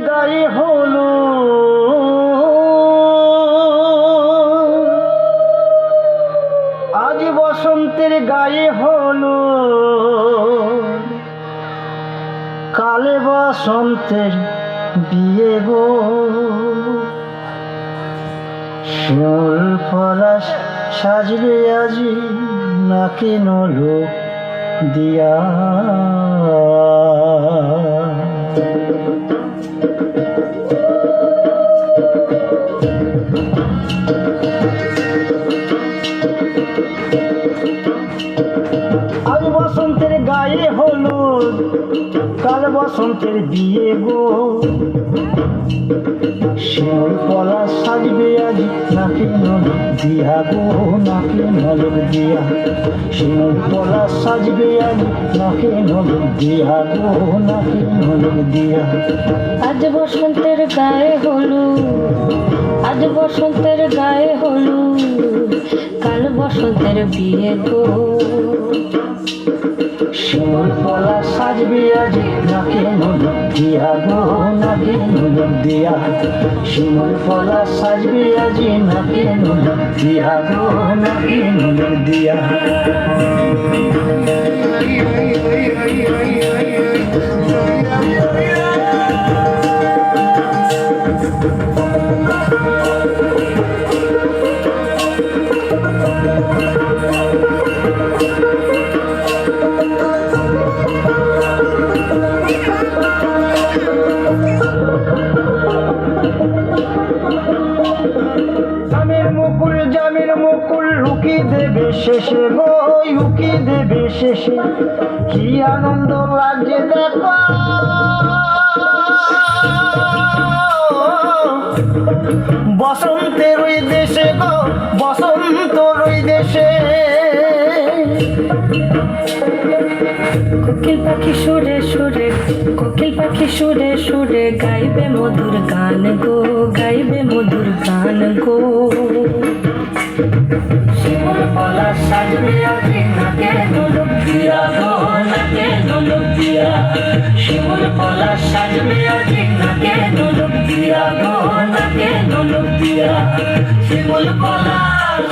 গায়ে হলো আজ বসন্তের গায়ে হলো কালে বসন্তের বিয়ে গো শিমুল পলাশ সাজবে আজি নাকি নলো দিয়া আজ বসন্তের গায়ে হলো কাল বসন্তের বিয়ে গো শিমুল পলাশ সাজবে আজ নাকি নলক দিয়া গো নাকি নলক দিয়া শিমুল পলাশ সাজবে আজ নাকি নলক দিয়া গো নাকি নলক দিয়া আজ বসন্তের গায়ে হলো আজ বসন্তের গায়ে হলো কাল বসন্তের বিয়ে গো শিমুল পলাশ সাজবে আজ নাকি নলক দিয়া গো নাকি নলক দিয়া শিমুল পলাশ সাজবে আজ নাকি নলক দিয়া গো নাকি নলক দিয়া জামির মুকুল লুকি দেবে শেষে গো লুকি দেবে শেষে কি আনন্দ লাগছে দেখো বসন্তের ওই দেশে গো বসন্তর ওই দেশে কোকিল পাখি সুরে সুরে কোকিল পাখি সুরে সুরে গাইবে মধুর গান গো গাইবে মধুর গান গো শিমুল পলাশ সাজবে আজ নাকে নলক দিয়া গো নাকে নলক দিয়া শিমুল পলাশ সাজবে আজ নাকে নলক দিয়া গো নাকে নলক দিয়া শিমুল পলাশ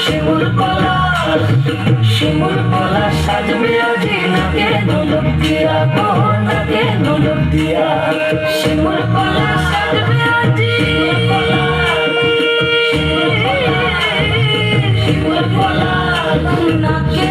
শিমুল পলাশ শিমুল পলাশ সাজবে আজ নাকে নলক দিয়া গো নাকে নলক দিয়া শিমুল পলাশ সাজবে আজ শিমুল পলাশ নাকে